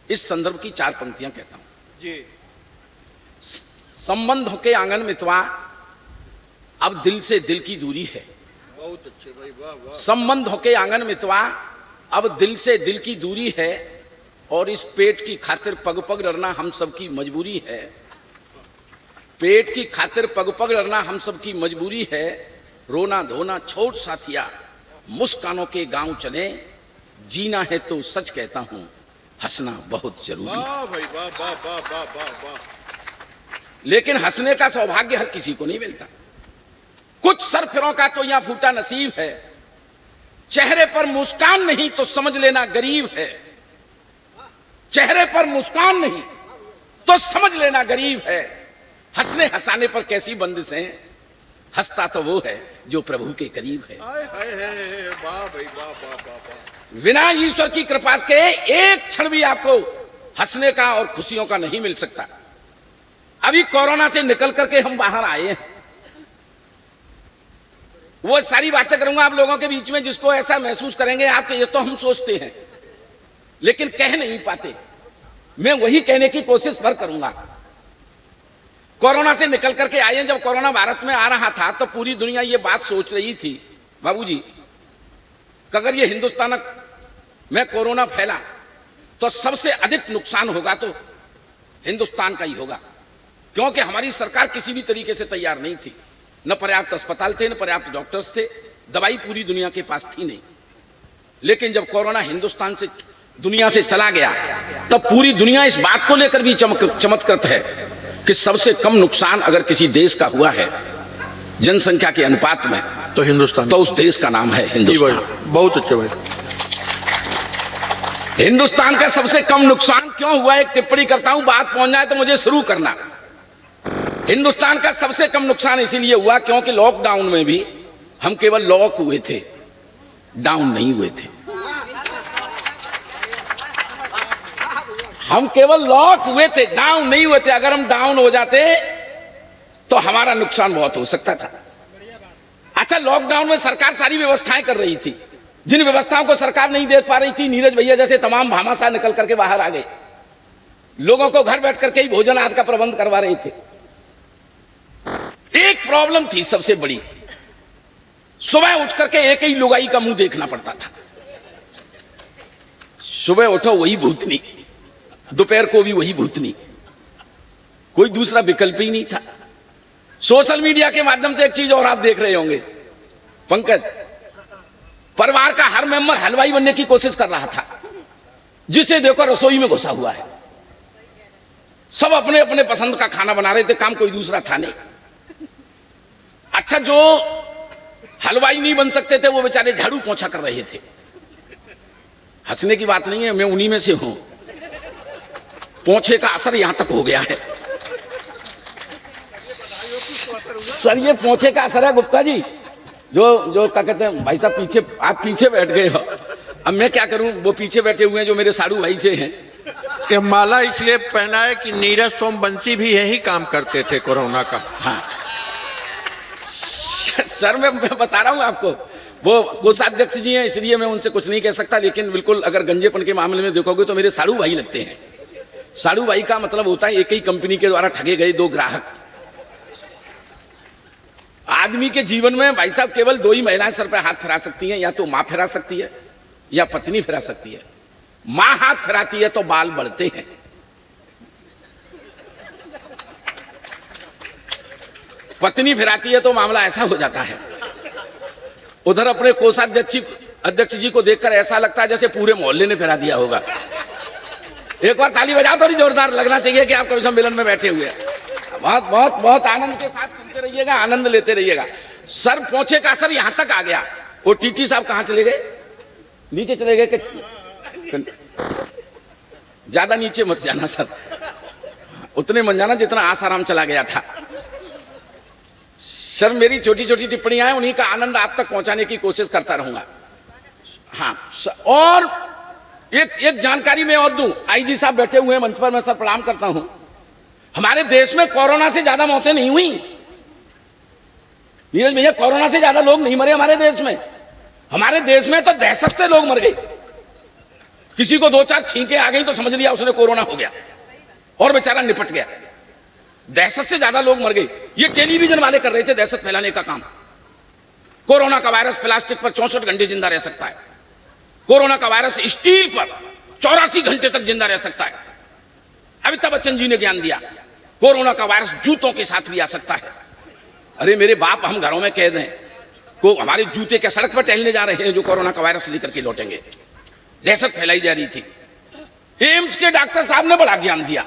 इस संदर्भ की 4 पंक्तियां कहता हूं जी। संबंधों के आंगन मितवा अब दिल से दिल की दूरी है। बहुत अच्छे भाई, वाह वाह। संबंधों के आंगन मितवा अब दिल से दिल की दूरी है, और इस पेट की खातिर पग पग लड़ना हम सबकी मजबूरी है। पेट की खातिर पग पग लड़ना हम सबकी मजबूरी है। रोना धोना छोड़ साथिया, मुस्कानों के गांव चले, जीना है तो सच कहता हूं, हंसना बहुत जरूरी। वाह भाई वाह वाह वाह वाह वाह वाह। लेकिन हंसने का सौभाग्य हर किसी को नहीं मिलता। कुछ सरफिरों का तो यहां फूटा नसीब है। चेहरे पर मुस्कान नहीं तो समझ लेना गरीब है। चेहरे पर मुस्कान नहीं तो समझ लेना गरीब है। हंसने हंसाने पर कैसी बंदिशें, हंसता तो वो है जो प्रभु के करीब है। हाय हाय हाय, वाह भाई वाह वाह वाह वाह। बिना ईश्वर की कृपा के एक क्षण भी आपको हंसने का और खुशियों का नहीं मिल सकता। अभी कोरोना से निकल करके हम बाहर आए हैं, वो सारी बातें करूंगा आप लोगों के बीच में जिसको ऐसा महसूस करेंगे आपके, ये तो हम सोचते हैं लेकिन कह नहीं पाते। मैं वही कहने की कोशिश पर करूंगा। कोरोना से निकल करके आए हैं, जब कोरोना भारत में आ रहा था तो पूरी दुनिया ये बात सोच रही थी बाबूजी कि अगर ये हिंदुस्तान में कोरोना फैला तो सबसे अधिक नुकसान होगा तो हिंदुस्तान का ही होगा, क्योंकि हमारी सरकार किसी भी तरीके से तैयार नहीं थी। न पर्याप्त अस्पताल थे, न पर्याप्त डॉक्टर्स थे, दवाई पूरी दुनिया के पास थी नहीं। लेकिन जब कोरोना हिंदुस्तान से दुनिया से चला गया तब पूरी दुनिया इस बात को लेकर भी चमत्कृत है कि सबसे कम नुकसान अगर किसी देश का हुआ है जनसंख्या के अनुपात में तो हिंदुस्तान, तो उस देश का नाम है हिंदुस्तान। बहुत अच्छे भाई। हिंदुस्तान का सबसे कम नुकसान क्यों हुआ, एक टिप्पणी करता हूं, बात पहुंच जाए तो मुझे शुरू करना। हिंदुस्तान का सबसे कम नुकसान इसीलिए हुआ क्योंकि लॉकडाउन में भी हम केवल लॉक हुए थे, डाउन नहीं हुए थे। हम केवल लॉक हुए थे, डाउन नहीं हुए थे। अगर हम डाउन हो जाते तो हमारा नुकसान बहुत हो सकता था। अच्छा, लॉकडाउन में सरकार सारी व्यवस्थाएं कर रही थी, जिन व्यवस्थाओं को सरकार नहीं दे पा रही थी, नीरज भैया जैसे तमाम भामाशाह निकल करके बाहर आ गए, लोगों को घर बैठ करके ही भोजन आदि का प्रबंध करवा रहे थे। एक प्रॉब्लम थी सबसे बड़ी, सुबह उठ करके एक ही लुगाई का मुंह देखना पड़ता था। सुबह उठो वही भूतनी, दोपहर को भी वही भूतनी, कोई दूसरा विकल्प ही नहीं था। सोशल मीडिया के माध्यम से एक चीज और आप देख रहे होंगे पंकज, परिवार का हर मेंबर हलवाई बनने की कोशिश कर रहा था, जिसे देखो रसोई में घुसा हुआ है। सब अपने अपने पसंद का खाना बना रहे थे, काम कोई दूसरा था नहीं। अच्छा, जो हलवाई नहीं बन सकते थे वो बेचारे झाड़ू पोंछा कर रहे थे। हंसने की बात नहीं है, मैं उन्हीं में से हूं। पोंछे का असर यहां तक हो गया है सर, ये पोंछे का असर है गुप्ता जी। जो क्या कहते हैं भाई साहब, पीछे आप पीछे बैठ गए हो, अब मैं क्या करूं, वो पीछे बैठे हुए हैं जो मेरे साड़ू भाई से हैं। ये माला इसलिए पहना है कि नीरज सोमवंशी भी यही काम करते थे कोरोना का। हाँ सर, मैं बता रहा हूं आपको, वो कोषाध्यक्ष जी हैं इसलिए मैं उनसे कुछ नहीं कह सकता, लेकिन बिल्कुल अगर गंजेपन के मामले में देखोगे तो मेरे साड़ू भाई लगते हैं। साड़ू भाई का मतलब होता है एक ही कंपनी के द्वारा ठगे गए 2 ग्राहक। आदमी के जीवन में भाई साहब केवल 2 ही महिलाएं सर पे हाथ फिरा सकती हैं, या तो मां फिरा सकती है या पत्नी फिरा सकती है। मां हाथ फिराती है तो बाल बढ़ते हैं, पत्नी फिराती है तो मामला ऐसा हो जाता है। उधर अपने कोषाध्यक्ष जी को देखकर ऐसा लगता है जैसे पूरे मोहल्ले ने फिरा दिया होगा। एक बार ताली बजाओ, थोड़ी जोरदार लगना चाहिए कि आप कभी सम्मेलन में बैठे हुए हैं। बहुत बहुत बहुत आनंद के साथ सुनते रहिएगा, आनंद लेते रहिएगा। सर, पोंछे का असर यहां तक आ गया। वो टीटी साहब कहां चले गए, नीचे चले गए कि ज्यादा नीचे मत जाना सर, उतने मत जाना जितना आसाराम चला गया था। सर, मेरी छोटी छोटी टिप्पणियां हैं, उन्हीं का आनंद आप तक पहुंचाने की कोशिश करता रहूंगा। हाँ, और एक जानकारी मैं और दूं, आईजी साहब बैठे हुए हैं मंच पर, मैं सर प्रणाम करता हूं। हमारे देश में कोरोना से ज्यादा मौतें नहीं हुई नीरज भैया, कोरोना से ज्यादा लोग नहीं मरे हमारे देश में। हमारे देश में तो दहशत से लोग मर गए। किसी को 2-4 छींके आ गई तो समझ लिया उसने कोरोना हो गया और बेचारा निपट गया। दहशत से ज्यादा लोग मर गए। ये टेलीविजन वाले कर रहे थे दहशत फैलाने का काम। कोरोना का वायरस प्लास्टिक पर 64 घंटे जिंदा रह सकता है। कोरोना का वायरस स्टील पर 84 घंटे तक जिंदा रह सकता है। अमिताभ बच्चन जी ने ज्ञान दिया कोरोना का वायरस जूतों के साथ भी आ सकता है। अरे मेरे बाप, हम घरों में कैद हैं, को हमारे जूते क्या सड़क पर टहलने जा रहे हैं जो कोरोना का वायरस लेकर के लौटेंगे। दहशत फैलाई जा रही थी। एम्स के डॉक्टर साहब ने बड़ा ज्ञान दिया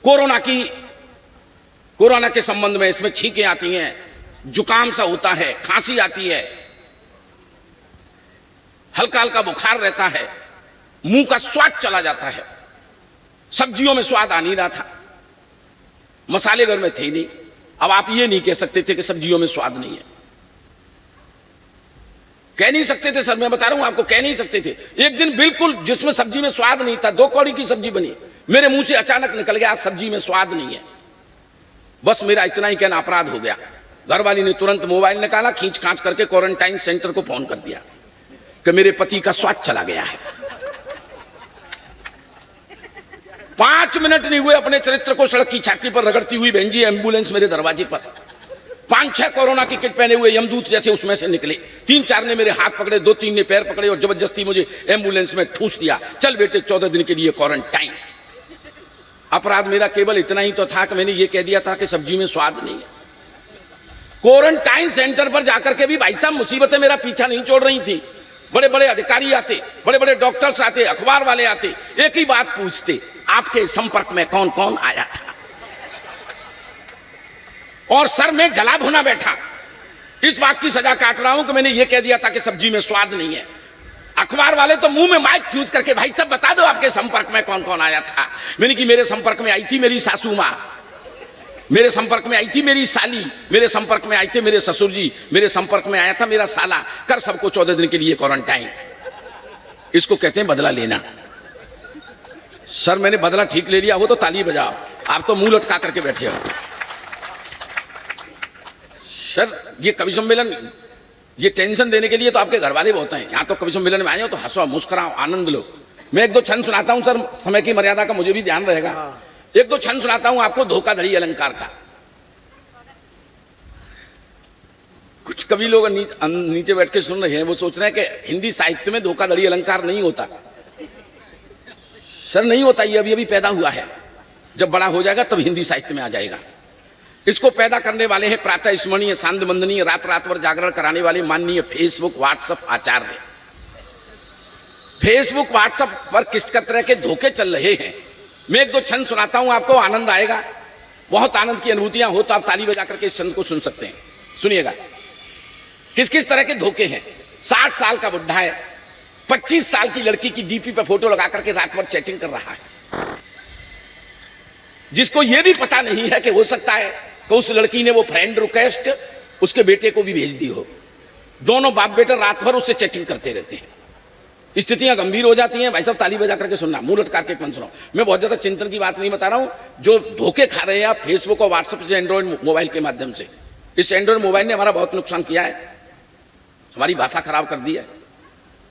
कोरोना के संबंध में। इसमें छींकें आती हैं, जुकाम सा होता है, खांसी आती है, हल्का हल्का बुखार रहता है, मुंह का स्वाद चला जाता है, सब्जियों में स्वाद आ नहीं रहा था, मसाले घर में थे नहीं। अब आप ये नहीं कह सकते थे कि सब्जियों में स्वाद नहीं है, कह नहीं सकते थे सर, मैं बता रहा हूं आपको, कह नहीं सकते थे। एक दिन बिल्कुल जिसमें सब्जी में स्वाद नहीं था, 2 कौड़ी की सब्जी बनी, मेरे मुंह से अचानक निकल गया आज सब्जी में स्वाद नहीं है। बस मेरा इतना ही कहना अपराध हो गया। घरवाली ने तुरंत मोबाइल निकाला, खींच खांच करके क्वारंटाइन सेंटर को फोन कर दिया कि मेरे पति का स्वाद चला गया है। 5 मिनट नहीं हुए अपने चरित्र को सड़क की छाती पर रगड़ती हुई बहन जी एम्बुलेंस मेरे दरवाजे पर। 5-6 कोरोना की किट पहने हुए यमदूत जैसे उसमें से निकले। 3-4 ने मेरे हाथ पकड़े, 2-3 ने पैर पकड़े और जबरदस्ती मुझे एम्बुलेंस में ठूस दिया। चल बेटे 14 दिन के लिए क्वारंटाइन। अपराध मेरा केवल इतना ही तो था कि मैंने ये कह दिया था कि सब्जी में स्वाद नहीं है। क्वारंटाइन सेंटर पर जाकर के भी भाई साहब मुसीबतें मेरा पीछा नहीं छोड़ रही थी। बड़े बड़े अधिकारी आते, बड़े बड़े डॉक्टर्स आते, अखबार वाले आते, एक ही बात पूछते, आपके संपर्क में कौन कौन आया था। और सर मैं जला भुना बैठा, इस बात की सजा काट रहा हूं कि मैंने ये कह दिया था कि सब्जी में स्वाद नहीं है। अखबार वाले तो मुंह में माइक फ्यूज करके, भाई साहब बता दो आपके संपर्क में कौन कौन आया था। मैंने कि मेरे संपर्क में आई थी मेरी सासू मां, मेरे संपर्क में आई थी मेरी साली, मेरे संपर्क में आए थे मेरे ससुर जी, मेरे संपर्क में आया था मेरा साला। कर सबको 14 दिन के लिए क्वारंटाइन। इसको कहते हैं बदला लेना। सर मैंने बदला ठीक ले लिया, वो तो ताली बजाओ, आप तो मुंह लटका करके बैठे हो। सर ये कवि सम्मेलन, ये टेंशन देने के लिए तो आपके घर वाले बहुत हैं। यहाँ तो कवि सम्मेलन में आए हो तो हंसो, मुस्कुराओ, आनंद लो। मैं 1-2 छंद सुनाता हूं सर, समय की मर्यादा का मुझे भी ध्यान रहेगा। 1-2 छंद सुनाता हूं आपको धोखाधड़ी अलंकार का। कुछ कवि लोग नीचे बैठ के सुन रहे हैं, वो सोच रहे हैं कि हिंदी साहित्य में धोखाधड़ी अलंकार नहीं होता। सर नहीं होता, ये अभी पैदा हुआ है, जब बड़ा हो जाएगा तब हिंदी साहित्य में आ जाएगा। इसको पैदा करने वाले हैं प्रातः स्मरणीय, सांध्य वंदनीय, रात रात भर जागरण कराने वाले माननीय फेसबुक व्हाट्सएप आचार्य। फेसबुक व्हाट्सएप पर किस तरह के धोखे चल रहे हैं। मैं 1-2 छंद सुनाता हूं आपको, आनंद आएगा। बहुत आनंद की अनुभूतियां हो तो आप ताली बजा करके इस छंद को सुन सकते हैं। सुनिएगा किस किस तरह के धोखे हैं। 60 साल का बुढ़ा है, 25 साल की लड़की की डीपी पे फोटो लगा करके रात भर चैटिंग कर रहा है, जिसको यह भी पता नहीं है कि हो सकता है कि उस लड़की ने वो फ्रेंड रिक्वेस्ट उसके बेटे को भी भेज दी हो। दोनों बाप बेटा रात भर उससे चैटिंग करते रहते हैं। स्थितियां गंभीर हो जाती हैं। भाई साहब ताली बजा करके सुनना, मुंह लटका के सुनो। मैं बहुत ज्यादा चिंतन की बात नहीं बता रहा हूं। जो धोखे खा रहे हैं आप फेसबुक और व्हाट्सएप से, एंड्रॉइड मोबाइल के माध्यम से, इस एंड्रॉइड मोबाइल ने हमारा बहुत नुकसान किया है, हमारी भाषा खराब कर दी है।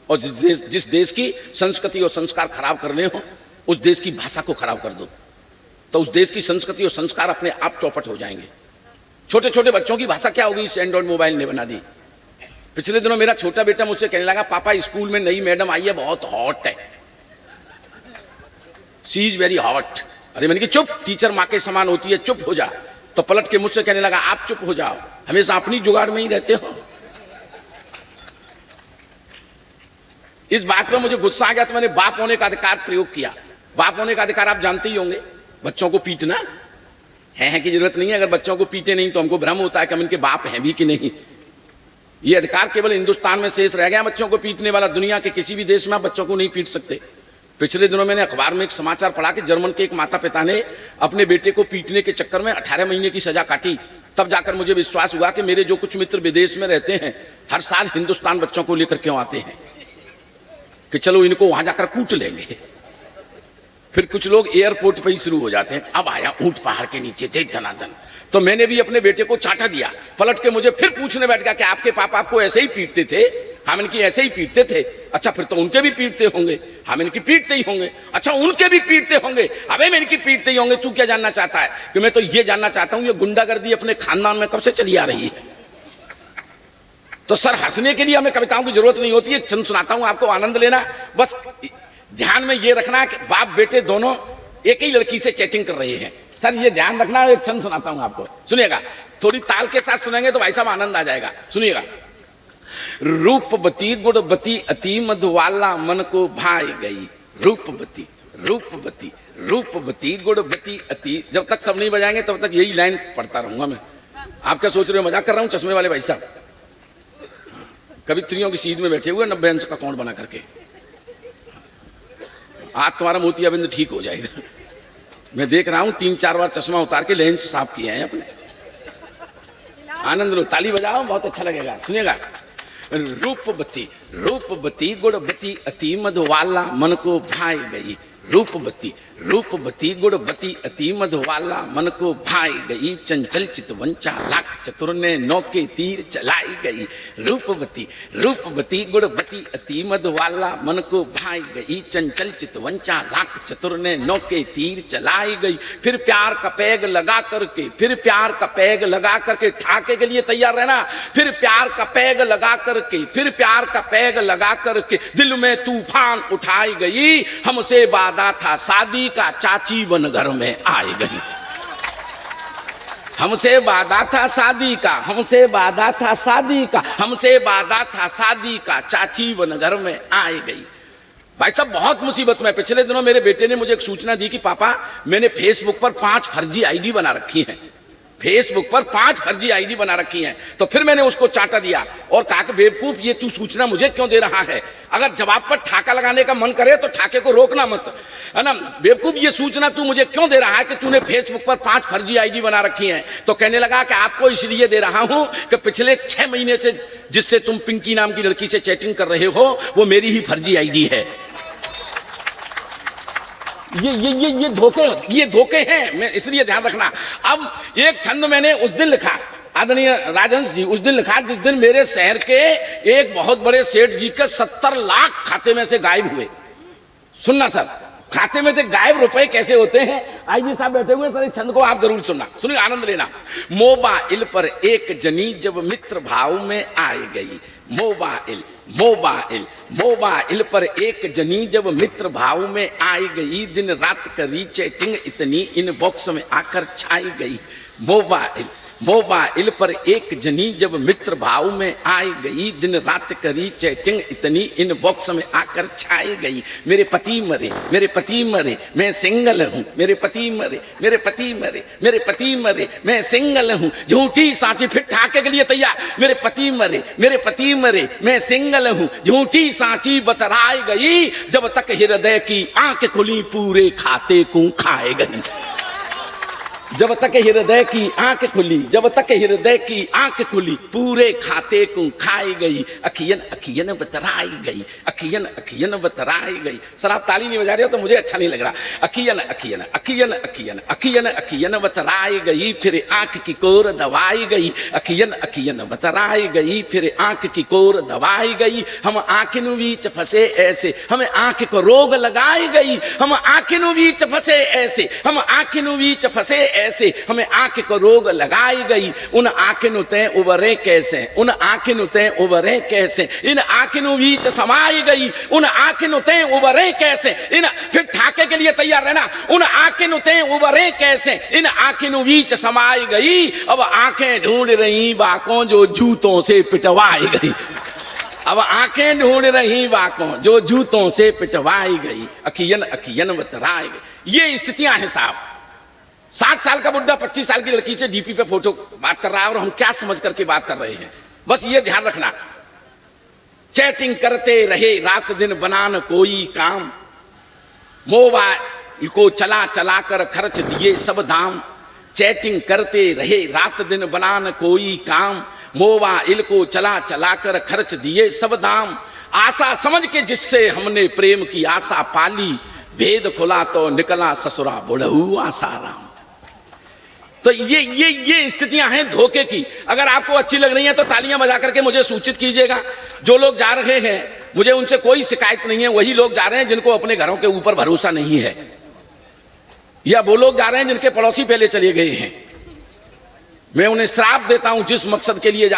और जिस देश की संस्कृति और संस्कार खराब करने हो, उस देश की भाषा को खराब कर दो तो उस देश की संस्कृति और संस्कार अपने आप चौपट हो जाएंगे। छोटे छोटे बच्चों की भाषा क्या होगी, इस एंड्रॉइड मोबाइल ने बना दी। पिछले दिनों मेरा छोटा बेटा मुझसे कहने लगा, पापा स्कूल में नई मैडम आई है, बहुत हॉट है, शी इज वेरी हॉट। अरे मैंने कहा चुप, टीचर माँ के समान होती है, चुप हो जा। तो पलट के मुझसे कहने लगा, आप चुप हो जाओ, हमेशा अपनी जुगाड़ में ही रहते हो। इस बात पर मुझे गुस्सा आ गया तो मैंने बाप होने का अधिकार प्रयोग किया। बाप होने का अधिकार आप जानते ही होंगे, बच्चों को पीटना है की जरूरत नहीं है। अगर बच्चों को पीटे नहीं तो हमको भ्रम होता है कि हम इनके बाप हैं भी कि नहीं। ये अधिकार केवल हिंदुस्तान में शेष रह गया बच्चों को पीटने वाला। दुनिया के किसी भी देश में आप बच्चों को नहीं पीट सकते। पिछले दिनों मैंने अखबार में एक समाचार पढ़ा कि जर्मन के एक माता पिता ने अपने बेटे को पीटने के चक्कर में 18 महीने की सजा काटी। तब जाकर मुझे विश्वास हुआ कि मेरे जो कुछ मित्र विदेश में रहते हैं हर साल हिंदुस्तान बच्चों को लेकर क्यों आते हैं कि चलो इनको वहां जाकर कूट लेंगे। फिर कुछ लोग एयरपोर्ट पर ही शुरू हो जाते हैं, अब आया ऊंट पहाड़ के नीचे थे धनाधन। तो मैंने भी अपने बेटे को चाटा दिया। पलट के मुझे फिर पूछने बैठ गया कि आपके पापा आपको ऐसे ही पीटते थे? हम इनकी ऐसे ही पीटते थे। अच्छा फिर तो उनके भी पीटते होंगे, हम इनकी पीटते ही होंगे। अच्छा उनके भी पीटते होंगे, अबे मैं इनकी पीटते ही होंगे। तू क्या जानना चाहता है? कि मैं तो ये जानना चाहता हूं ये गुंडागर्दी अपने खानदान में कब से चली आ रही है। तो सर हंसने के लिए हमें कविताओं की जरूरत नहीं होती है, छंद सुनाता हूं आपको, आनंद लेना। बस ध्यान में ये रखना कि बाप बेटे दोनों एक ही लड़की से चैटिंग कर रहे हैं। सर ये ध्यान रखना, एक छंद सुनाता हूं आपको, सुनिएगा। थोड़ी ताल के साथ सुनेंगे तो भाई साहब आनंद आ जाएगा, सुनिएगा। रूपवती गुड़वती अति मधुवाला मन को भाई गई। रूपवती रूपवती रूपवती गुड़वती अति, जब तक सब नहीं बजाएंगे तब तक यही लाइन पढ़ता रहूंगा मैं। आप क्या सोच रहे हो मजाक कर रहा हूं? चश्मे वाले भाई साहब कवित्रियों की सीध में बैठे हुए 90 अंश का कौन बना करके, आज तुम्हारा मोतियाबिंद ठीक हो जाएगा। मैं देख रहा हूं 3-4 बार चश्मा उतार के लेंस साफ किए हैं अपने। आनंद लो, ताली बजाओ, बहुत अच्छा लगेगा, सुनिएगा। रूपवती रूपवती गुड़वती अति मधुवाला मन को भाई गई। रूपवती रूपवती गुड़वती अति मधुवाला मन को भाई गई। चंचल चितवंचा लाख चतुर ने नौके तीर चलाई गई। रूपवती रूपवती गुड़वती अति मधुवाला मन को भाई गई। चंचल चितवंचा लाख चतुर ने नौके तीर चलाई गई। फिर प्यार का पैग लगा करके, फिर प्यार का पैग लगा करके, ठाके के लिए तैयार रहना। फिर प्यार का पैग लगा करके, फिर प्यार का पैग लगा करके दिल में तूफान उठाई गई। हमसे वादा था शादी का, चाची बन घर में आई गई। हमसे वादा था शादी का, हमसे वादा था शादी का, हमसे वादा था शादी का, चाची बन घर में आई गई। भाई साहब बहुत मुसीबत में, पिछले दिनों मेरे बेटे ने मुझे एक सूचना दी कि पापा मैंने फेसबुक पर 5 फर्जी आईडी बना रखी हैं। फेसबुक पर 5 फर्जी आईडी बना रखी हैं। तो फिर मैंने उसको चाटा दिया और कहा कि बेवकूफ ये तू सूचना मुझे क्यों दे रहा है? अगर जवाब पर ठाका लगाने का मन करे तो ठाके को रोकना मत, है ना। बेवकूफ ये सूचना तू मुझे क्यों दे रहा है कि तूने फेसबुक पर 5 फर्जी आईडी बना रखी हैं? तो कहने लगा कि आपको इसलिए दे रहा हूं कि पिछले 6 महीने से जिससे तुम पिंकी नाम की लड़की से चैटिंग कर रहे हो वो मेरी ही फर्जी आईडी है। ये धोखे हैं, मैं इसलिए ध्यान रखना। अब एक छंद मैंने उस दिन लिखा, आदरणीय राजहंस जी, उस दिन लिखा जिस दिन मेरे शहर के एक बहुत बड़े सेठ जी के 70 लाख खाते में से गायब हुए। सुनना सर, खाते में से गायब रुपए कैसे होते हैं? आईजी साहब बैठे हुए, सर इस छंद को आप जरूर सुनना, सुनिए, आनंद लेना। मोबाइल पर एक जनी जब मित्र भाव में आई गई। मोबाइल मोबाइल मोबाइल पर एक जनी जब मित्र भाव में आई गई। दिन रात करी चैटिंग इतनी इनबॉक्स में आकर छाई गई। मोबाइल मोबाइल पर एक जनी जब मित्र भाव में आई गई। दिन रात करी चैटिंग इतनी इनबॉक्स में आकर छाई गई। मेरे पति मरे, मेरे पति मरे, मैं सिंगल हूँ। मेरे पति मरे, मेरे पति मरे, मेरे पति मरे, मैं सिंगल हूँ। झूठी सांची, फिर ठाके के लिए तैयार। मेरे पति मरे, मेरे पति मरे, मैं सिंगल हूँ। झूठी सांची बतराई गई। जब तक हृदय की आंख खुली पूरे खाते को खाए गई। जब तक हृदय की आंख खुली, जब तक हृदय की आंख खुली पूरे खाते को खाई गई। अखियन अखियन बतराई गई, अखियन अखियन बतराई गई। सर आप ताली नहीं बजा रहे हो तो मुझे अच्छा नहीं लग रहा। अखियन अखियन अखियन अखियन अखियन अखियन बतराई गई, फिर आंख की कोर दबाई गई। अखियन अखियन बतराई गई, फिर आंख की कोर दबाई गई। हम आंखिन बीच फंसे ऐसे, हमें आंख को रोग लगाई गई। हम आंखिन बीच फंसे ऐसे, हम आंखिन बीच फंसे ऐसे, हमें आंख को रोग लगाई गई। उन आंखिन ते उबरे कैसे, उन आंखिन ते उबरे कैसे, इन आंखिन बीच समाई गई। उन आंखिन ते उबरे कैसे, इन, फिर ठाके के लिए तैयार रहना। उन आंखिन ते उबरे कैसे, इन आंखिन बीच समाई गई। अब आंखें ढूंढ रही बाकों जो जूतों से पिटवाई गई। अब आंखें ढूंढ रही बाकों जो जूतों से पिटवाई गई। अखियन अखियन बतराई गई। ये स्थितियां हैं साहब। 60 साल का बुड्ढा 25 साल की लड़की से डीपी पे फोटो बात कर रहा है और हम क्या समझ करके बात कर रहे हैं? बस ये ध्यान रखना। चैटिंग करते रहे रात दिन बनान कोई काम। मोबाइल को चला चला कर खर्च दिए सब दाम। चैटिंग करते रहे रात दिन बनान कोई काम। मोबाइल को चला चला कर खर्च दिए सब दाम। आशा समझ के जिससे हमने प्रेम की आशा पाली। भेद खुला तो निकला ससुरा बुढ़ऊ आसाराम। तो ये स्थितियां हैं धोखे की। अगर आपको अच्छी लग रही हैं तो तालियां बजा करके मुझे सूचित कीजिएगा। जो लोग जा रहे हैं मुझे उनसे कोई शिकायत नहीं है, वही लोग जा रहे हैं जिनको अपने घरों के ऊपर भरोसा नहीं है, या वो लोग जा रहे हैं जिनके पड़ोसी पहले चले गए हैं। मैं उन्हें श्राप देता हूं जिस मकसद के लिए